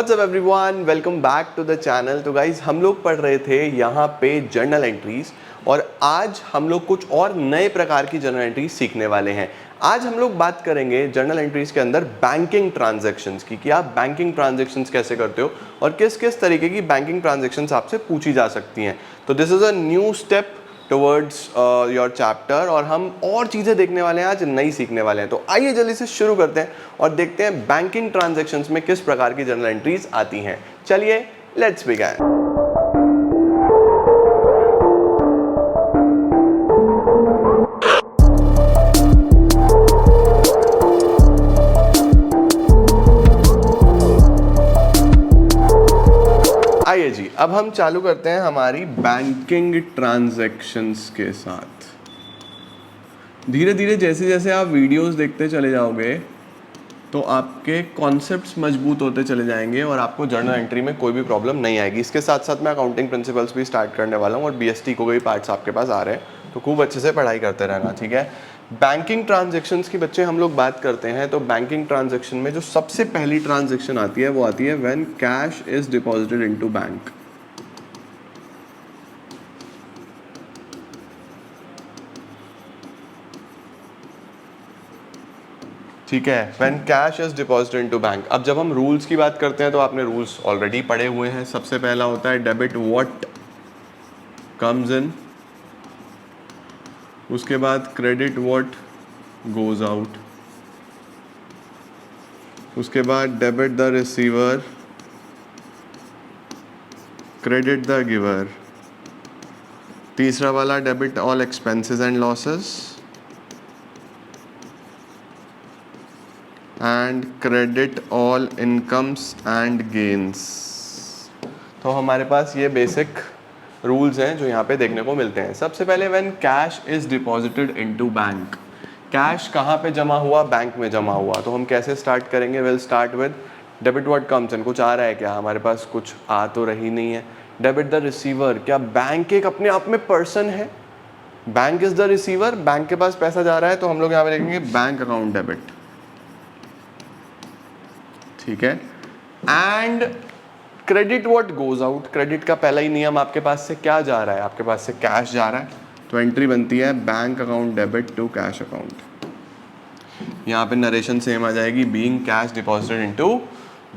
What's up everyone? Welcome back to the channel। तो guys हम लोग पढ़ रहे थे यहाँ पे जर्नल एंट्रीज और आज हम लोग कुछ और नए प्रकार की जर्नल एंट्रीज सीखने वाले हैं। आज हम लोग बात करेंगे जर्नल एंट्रीज के अंदर बैंकिंग ट्रांजैक्शंस की कि आप बैंकिंग ट्रांजैक्शंस कैसे करते हो और किस किस तरीके की बैंकिंग ट्रांजैक्शंस आपसे पूछी जा सकती हैं। तो this is a new step towards your chapter और हम और चीज़ें देखने वाले हैं, आज नई सीखने वाले हैं। तो आइए जल्दी से शुरू करते हैं और देखते हैं बैंकिंग ट्रांजैक्शंस में किस प्रकार की जर्नल एंट्रीज आती हैं। चलिए लेट्स बिगिन। आइए जी, अब हम चालू करते हैं हमारी बैंकिंग ट्रांजैक्शंस के साथ। धीरे धीरे जैसे जैसे आप वीडियोस देखते चले जाओगे तो आपके कॉन्सेप्ट्स मजबूत होते चले जाएंगे और आपको जर्नल एंट्री में कोई भी प्रॉब्लम नहीं आएगी। इसके साथ साथ मैं अकाउंटिंग प्रिंसिपल्स भी स्टार्ट करने वाला हूँ और बीएसटी को भी पार्ट्स आपके पास आ रहे हैं, तो खूब अच्छे से पढ़ाई करते रहना, ठीक है। बैंकिंग ट्रांजेक्शन्स की बच्चे हम लोग बात करते हैं तो बैंकिंग ट्रांजेक्शन में जो सबसे पहली ट्रांजेक्शन आती है वो आती है when cash is deposited into bank. ठीक है, when cash is deposited into bank. अब जब हम रूल्स की बात करते हैं तो आपने रूल्स ऑलरेडी पढ़े हुए हैं। सबसे पहला होता है डेबिट व्हाट कम्स इन, उसके बाद क्रेडिट व्हाट गोज आउट, उसके बाद debit the receiver, credit the giver, तीसरा वाला debit all expenses and losses and credit all incomes and gains. तो हमारे पास ये बेसिक रूल्स हैं जो यहाँ पे देखने को मिलते हैं। सबसे पहले when cash is deposited into bank, cash कहाँ पे जमा हुआ? बैंक में जमा हुआ। तो हम कैसे स्टार्ट करेंगे? Will start with debit what comes in. कुछ आ रहा है क्या? हमारे पास कुछ आ तो रही नहीं है। डेबिट द रिसीवर, क्या बैंक एक अपने आप में पर्सन है? Bank is the receiver, bank के पास पैसा जा रहा है तो हम लोग यहाँ पे देखेंगे बैंक अकाउंट डेबिट, ठीक है। And credit what goes out, credit का पहला ही नियम आपके पास से क्या जा रहा है? आपके पास से कैश जा रहा है तो एंट्री बनती है bank account debit to cash account. यहाँ पे नरेशन सेम आ जाएगी, being cash deposited into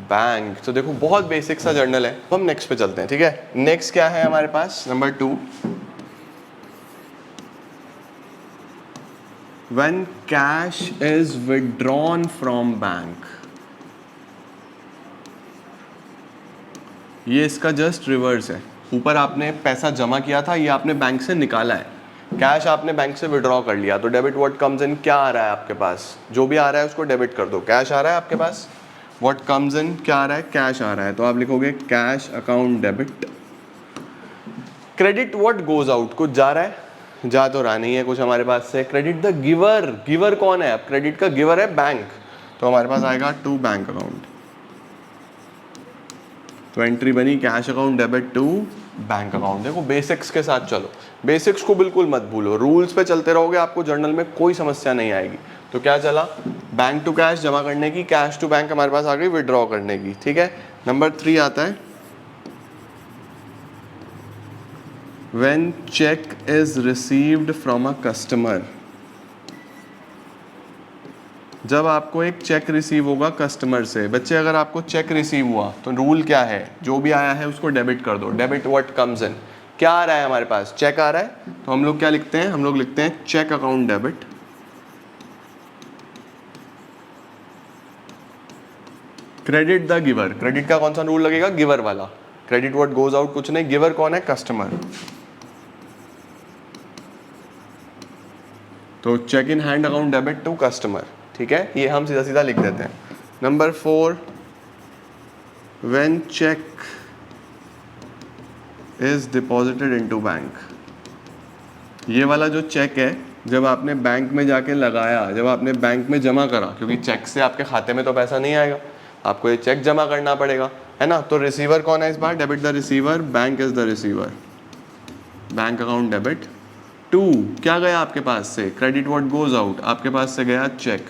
bank. तो देखो बहुत बेसिक सा जर्नल है। तो हम नेक्स्ट पे चलते हैं, ठीक है। नेक्स्ट क्या है हमारे पास? Number 2, when cash is withdrawn from bank. ये इसका जस्ट रिवर्स है। ऊपर आपने पैसा जमा किया था, ये आपने बैंक से निकाला है। कैश आपने बैंक से विड्रॉ कर लिया तो डेबिट व्हाट कम्स इन क्या आ रहा है आपके पास? जो भी आ रहा है उसको डेबिट कर दो। कैश आ रहा है आपके पास, व्हाट कम्स इन क्या आ रहा है? कैश आ रहा है, तो आप लिखोगे cash account debit. Credit what goes out, कुछ जा रहा है? जा तो रहा नहीं है कुछ हमारे पास से। क्रेडिट द गिवर, गिवर कौन है? अब क्रेडिट का गिवर है बैंक, तो हमारे पास आएगा टू बैंक अकाउंट। तो एंट्री बनी cash account debit to bank account. देखो बेसिक्स के साथ चलो, बेसिक्स को बिल्कुल मत भूलो, रूल्स पे चलते रहोगे आपको जर्नल में कोई समस्या नहीं आएगी। तो क्या चला? बैंक टू कैश जमा करने की, कैश टू बैंक हमारे पास आ गई विड्रॉ करने की, ठीक है। नंबर 3 आता है when cheque is received from a customer. जब आपको एक चेक रिसीव होगा कस्टमर से। बच्चे अगर आपको चेक रिसीव हुआ तो रूल क्या है? जो भी आया है उसको डेबिट कर दो। डेबिट व्हाट कम्स इन, क्या आ रहा है हमारे पास? चेक आ रहा है, तो हम लोग क्या लिखते हैं? हम लोग लिखते हैं cheque account debit credit the giver. Credit का कौन सा रूल लगेगा? गिवर वाला। क्रेडिट व्हाट गोज आउट कुछ नहीं, गिवर कौन है? कस्टमर। तो cheque in hand account debit to customer, ठीक है। ये हम सीधा सीधा लिख देते हैं। Number 4, when cheque is deposited into bank. ये वाला जो चेक है जब आपने बैंक में जाके लगाया, जब आपने बैंक में जमा करा, क्योंकि चेक से आपके खाते में तो पैसा नहीं आएगा, आपको ये चेक जमा करना पड़ेगा, है ना। तो रिसीवर कौन है इस बार? Debit the receiver, bank is the receiver, bank account debit to क्या गया आपके पास से? क्रेडिट व्हाट गोज आउट, आपके पास से गया cheque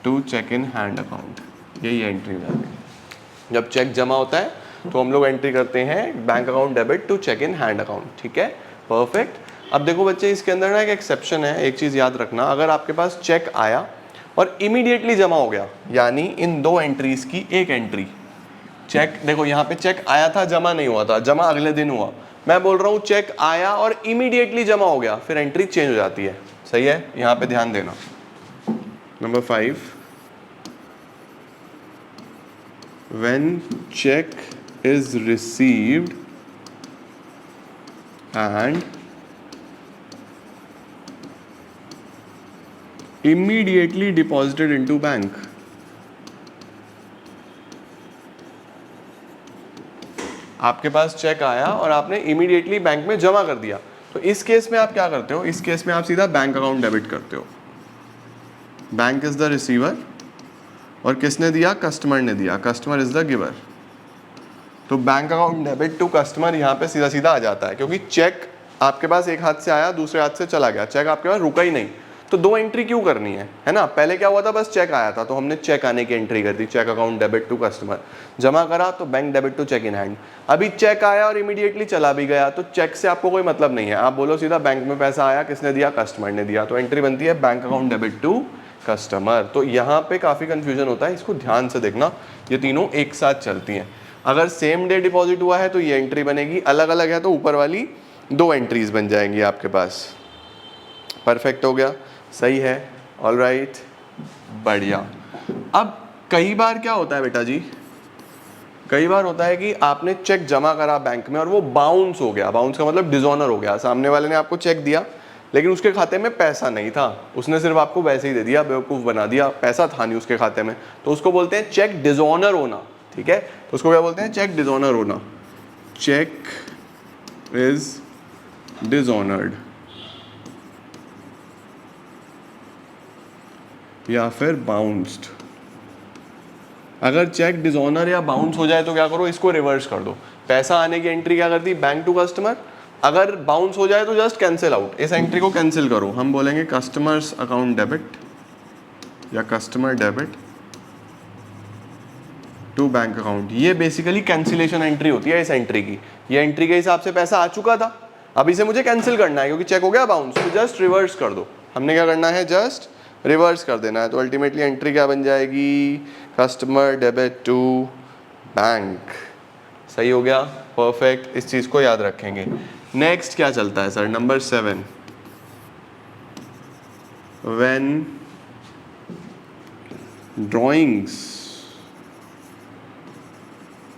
to cheque in hand account. यही एंट्री आ गई। जब चेक जमा होता है तो हम लोग एंट्री करते हैं bank account debit to cheque in hand account, ठीक है, परफेक्ट। अब देखो बच्चे, इसके अंदर ना एक एक्सेप्शन है, एक चीज़ याद रखना, अगर आपके पास चेक आया और इमीडिएटली जमा हो गया, यानी इन दो एंट्रीज की एक एंट्री, चेक देखो यहाँ पे चेक आया था, जमा नहीं हुआ था, जमा अगले दिन हुआ, मैं बोल रहा हूँ चेक आया और इमीडिएटली जमा हो गया, फिर एंट्री चेंज हो जाती है, सही है, यहाँ पे ध्यान देना। Number 5, when check is received and immediately deposited into bank, आपके पास चेक आया और आपने इमीडिएटली बैंक में जमा कर दिया, तो इस केस में आप क्या करते हो, इस केस में आप सीधा बैंक अकाउंट डेबिट करते हो। बैंक इज द रिसीवर और किसने दिया, कस्टमर ने दिया, कस्टमर इज द गिवर, तो bank account debit to customer यहाँ पे सीधा सीधा आ जाता है, क्योंकि चेक आपके पास एक हाथ से आया, दूसरे हाथ से चला गया, चेक आपके पास रुका ही नहीं, तो दो एंट्री क्यों करनी है ना। पहले क्या हुआ था, बस चेक आया था तो हमने चेक आने की एंट्री कर दी, cheque account debit to customer, जमा करा तो bank debit to cheque in hand. अभी चेक आया और इमीडिएटली चला भी गया, तो चेक से आपको कोई मतलब नहीं है, आप बोलो सीधा बैंक में पैसा आया, किसने दिया, कस्टमर ने दिया, तो एंट्री बनती है bank account debit to customer. तो यहाँ पे काफ़ी कंफ्यूजन होता है, इसको ध्यान से देखना, ये तीनों एक साथ चलती हैं। अगर सेम डे डिपॉजिट हुआ है तो ये एंट्री बनेगी, अलग अलग है तो ऊपर वाली दो एंट्रीज बन जाएंगी आपके पास। परफेक्ट हो गया, सही है, ऑल राइट, बढ़िया। अब कई बार क्या होता है बेटा जी, कई बार होता है कि आपने चेक जमा करा बैंक में और वो बाउंस हो गया, बाउंस का मतलब डिसऑनर हो गया, सामने वाले ने आपको चेक दिया लेकिन उसके खाते में पैसा नहीं था, उसने सिर्फ आपको वैसे ही दे दिया, बेवकूफ़ बना दिया, पैसा था नहीं उसके खाते में, तो उसको बोलते हैं चेक डिसऑनर होना, ठीक है, तो उसको क्या बोलते हैं, चेक डिसऑनर होना, चेक इज डिसऑनर्ड, या फिर बाउंस्ड। अगर चेक डिसऑनर या बाउंस हो जाए तो क्या करो, इसको रिवर्स कर दो, पैसा आने की एंट्री क्या कर दी, बैंक टू कस्टमर, अगर बाउंस हो जाए तो जस्ट कैंसिल आउट, इस एंट्री को कैंसिल करो, हम बोलेंगे कस्टमर्स अकाउंट डेबिट या customer debit to bank account. ये बेसिकली कैंसिलेशन एंट्री होती है इस एंट्री की, ये एंट्री के हिसाब से पैसा आ चुका था, अब इसे मुझे कैंसिल करना है क्योंकि चेक हो गया बाउंस, तो जस्ट रिवर्स कर दो, हमने क्या करना है, जस्ट रिवर्स कर देना है, तो अल्टीमेटली एंट्री क्या बन जाएगी, कस्टमर डेबिट टू बैंक। सही हो गया, परफेक्ट, इस चीज़ को याद रखेंगे। नेक्स्ट क्या चलता है sir, number 7, when drawings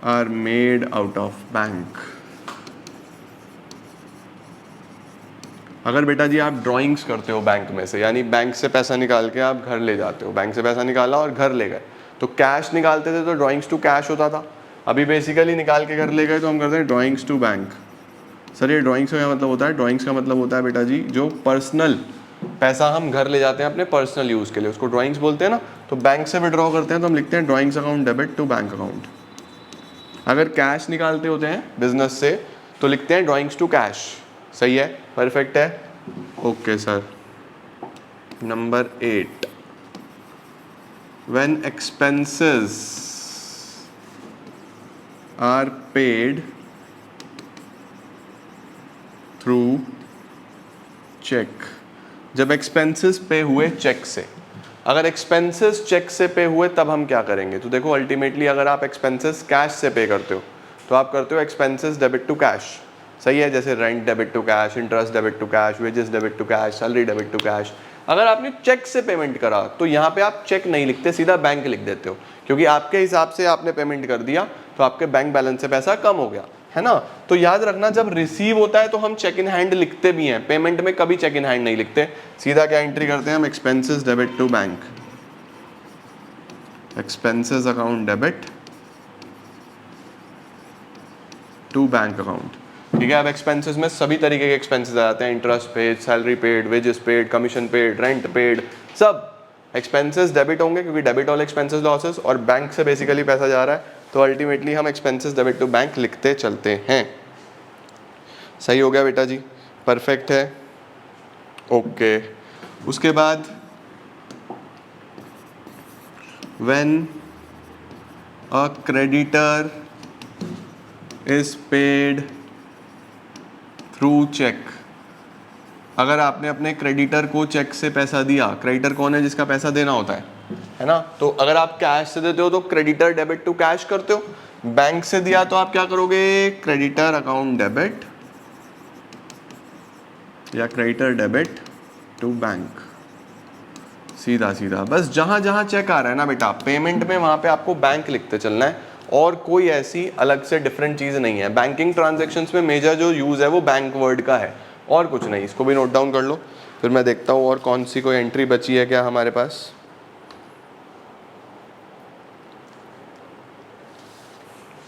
are made out of bank. अगर बेटा जी आप ड्राइंग्स करते हो बैंक में से, यानी बैंक से पैसा निकाल के आप घर ले जाते हो, बैंक से पैसा निकाला और घर ले गए, तो कैश निकालते थे तो ड्राइंग्स टू कैश होता था, अभी बेसिकली निकाल के घर ले गए तो हम करते हैं ड्राइंग्स टू बैंक। सर ये ड्राइंग्स का क्या मतलब होता है, ड्राइंग्स का मतलब होता है बेटा जी जो पर्सनल पैसा हम घर ले जाते हैं अपने पर्सनल यूज़ के लिए, उसको ड्राइंग्स बोलते हैं ना, तो बैंक से विड्रॉ करते हैं तो हम लिखते हैं drawings account debit to bank account. अगर कैश निकालते होते हैं बिजनेस से तो लिखते हैं ड्राइंग्स टू कैश। सही है, परफेक्ट है, okay sir. Number 8, when expenses are paid through check। जब एक्सपेंसेस पे हुए चेक से, अगर एक्सपेंसेस चेक से पे हुए तब हम क्या करेंगे, तो देखो अल्टीमेटली अगर आप एक्सपेंसेस कैश से पे करते हो तो आप करते हो एक्सपेंसेस डेबिट टू कैश। सही है, जैसे rent debit to cash, interest debit to cash, wages debit to cash, salary debit to cash. अगर आपने चेक से पेमेंट करा तो यहाँ पे आप चेक नहीं लिखते, सीधा बैंक लिख देते हो, क्योंकि आपके हिसाब से आपने पेमेंट कर दिया तो आपके बैंक बैलेंस से पैसा कम हो गया, है ना। तो याद रखना जब रिसीव होता है तो हम चेक इन हैंड लिखते भी हैं, पेमेंट में कभी चेक इन हैंड नहीं लिखते, सीधा क्या एंट्री करते हैं हम, expenses debit to bank, expenses account debit to bank account. ठीक है, अब एक्सपेंसेस में सभी तरीके के एक्सपेंसेस आ जाते हैं, interest paid, salary paid, wages paid, commission paid, rent paid, सब एक्सपेंसेस डेबिट होंगे क्योंकि डेबिट ऑल एक्सपेंसेस लॉसेस, और बैंक से बेसिकली पैसा जा रहा है तो अल्टीमेटली हम एक्सपेंसेस डेबिट टू बैंक लिखते चलते हैं। सही हो गया बेटा जी, परफेक्ट है, ओके। उसके बाद when a creditor is paid through cheque. अगर आपने अपने क्रेडिटर को चेक से पैसा दिया, क्रेडिटर कौन है? जिसका पैसा देना होता है ना? तो अगर आप कैश से देते हो तो क्रेडिटर डेबिट टू कैश करते हो, बैंक से दिया तो आप क्या करोगे? क्रेडिटर अकाउंट डेबिट या क्रेडिटर डेबिट टू बैंक। सीधा सीधा बस जहां जहां चेक आ रहा है ना बेटा पेमेंट में, वहां पे आपको बैंक लिखते चलना है और कोई ऐसी अलग से डिफरेंट चीज नहीं है। बैंकिंग ट्रांजैक्शंस में मेजर जो यूज है वो बैंक वर्ड का है और कुछ नहीं। इसको भी नोट डाउन कर लो, फिर मैं देखता हूँ और कौन सी कोई एंट्री बची है क्या हमारे पास।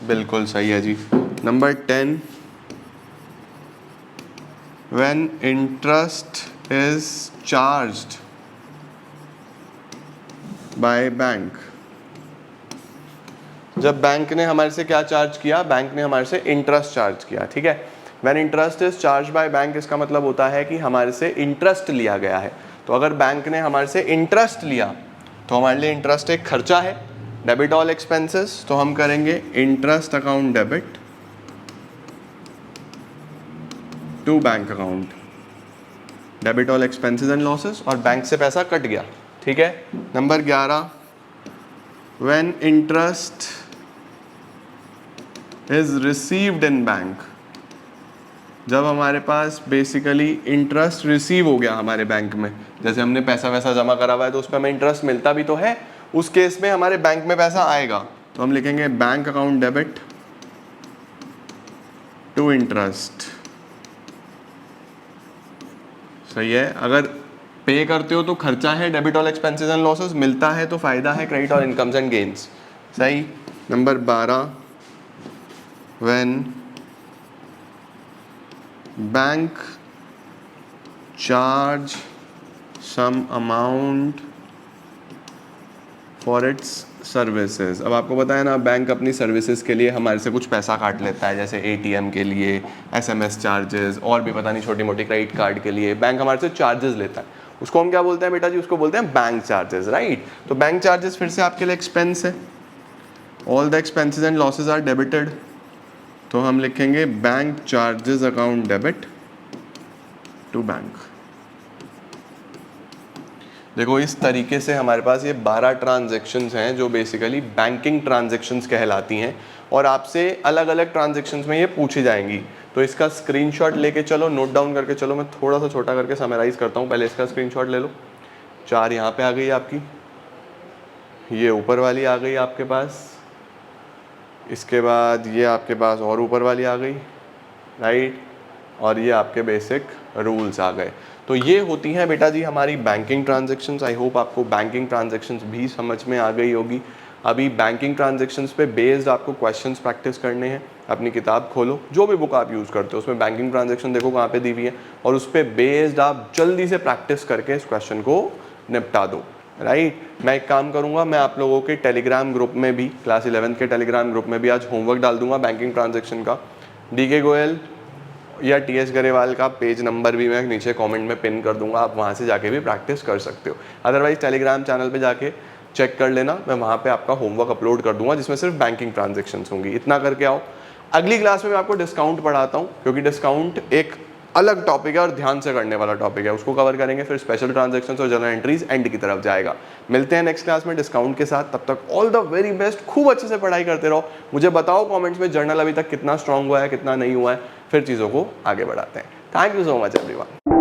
बिल्कुल सही है जी। Number 10, when interest is charged by bank. जब बैंक ने हमारे से क्या चार्ज किया? बैंक ने हमारे से इंटरेस्ट चार्ज किया, ठीक है। When interest is charge by bank, इसका मतलब होता है कि हमारे से इंटरेस्ट लिया गया है। तो अगर बैंक ने हमारे से इंटरेस्ट लिया तो हमारे लिए इंटरेस्ट एक खर्चा है, डेबिट ऑल एक्सपेंसेस। तो हम करेंगे interest account debit to bank account, debit all expenses and losses, और बैंक से पैसा कट गया, ठीक है। Number 11, when interest is received in bank. जब हमारे पास बेसिकली इंटरेस्ट रिसीव हो गया हमारे बैंक में, जैसे हमने पैसा वैसा जमा करा हुआ है तो उस पर हमें इंटरेस्ट मिलता भी तो है, उस केस में हमारे बैंक में पैसा आएगा तो हम लिखेंगे bank account debit to interest. सही है। अगर पे करते हो तो खर्चा है, debit all expenses and losses, मिलता है तो फायदा है, credit all incomes and gains. सही। Number 12, when bank charge some amount for its services. अब आपको पता है ना बैंक अपनी सर्विसेज के लिए हमारे से कुछ पैसा काट लेता है, जैसे एटीएम के लिए, एसएमएस चार्जेस, और भी पता नहीं छोटी मोटी क्रेडिट कार्ड के लिए बैंक हमारे से चार्जेस लेता है। उसको हम क्या बोलते हैं बेटा जी? उसको बोलते हैं बैंक चार्जेस, राइट। तो बैंक चार्जेस फिर से आपके लिए एक्सपेंस है। All the expenses and losses are debited, तो हम लिखेंगे bank charges account debit to bank. देखो इस तरीके से हमारे पास ये 12 ट्रांजैक्शंस हैं जो बेसिकली बैंकिंग ट्रांजैक्शंस कहलाती हैं और आपसे अलग अलग ट्रांजैक्शंस में ये पूछी जाएंगी। तो इसका स्क्रीनशॉट लेके चलो, नोट डाउन करके चलो। मैं थोड़ा सा छोटा करके समराइज करता हूँ, पहले इसका स्क्रीनशॉट ले लो। 4 यहाँ पे आ गई आपकी, ये ऊपर वाली आ गई आपके पास, इसके बाद ये आपके पास और ऊपर वाली आ गई, राइट, और ये आपके बेसिक रूल्स आ गए। तो ये होती हैं बेटा जी हमारी बैंकिंग ट्रांजैक्शंस। आई होप आपको बैंकिंग ट्रांजैक्शंस भी समझ में आ गई होगी। अभी बैंकिंग ट्रांजैक्शंस पे बेस्ड आपको क्वेश्चंस प्रैक्टिस करने हैं। अपनी किताब खोलो, जो भी बुक आप यूज़ करते हो उसमें बैंकिंग ट्रांजैक्शन देखो कहाँ पे दी हुई है, और उस पर बेस्ड आप जल्दी से प्रैक्टिस करके इस क्वेश्चन को निपटा दो, राइट। मैं एक काम करूंगा, मैं आप लोगों के टेलीग्राम ग्रुप में भी, क्लास 11 के टेलीग्राम ग्रुप में भी आज होमवर्क डाल दूंगा बैंकिंग ट्रांजैक्शन का। डीके गोयल या टीएस गरेवाल का पेज नंबर भी मैं नीचे कमेंट में पिन कर दूंगा, आप वहां से जाके भी प्रैक्टिस कर सकते हो। अदरवाइज टेलीग्राम चैनल पे जाके चेक कर लेना, मैं वहां पे आपका होमवर्क अपलोड कर दूंगा जिसमें सिर्फ बैंकिंग ट्रांजैक्शंस होंगी। इतना करके आओ। अगली क्लास में मैं आपको डिस्काउंट पढ़ाता हूँ, क्योंकि डिस्काउंट एक अलग टॉपिक है और ध्यान से करने वाला टॉपिक है, उसको कवर करेंगे। फिर स्पेशल ट्रांजैक्शंस और जनरल एंट्रीज एंड की तरफ जाएगा। मिलते हैं नेक्स्ट क्लास में डिस्काउंट के साथ, तब तक ऑल द वेरी बेस्ट। खूब अच्छे से पढ़ाई करते रहो। मुझे बताओ कमेंट्स में जर्नल अभी तक कितना स्ट्रांग हुआ है, कितना नहीं हुआ है, फिर चीज़ों को आगे बढ़ाते हैं। Thank you so much everyone.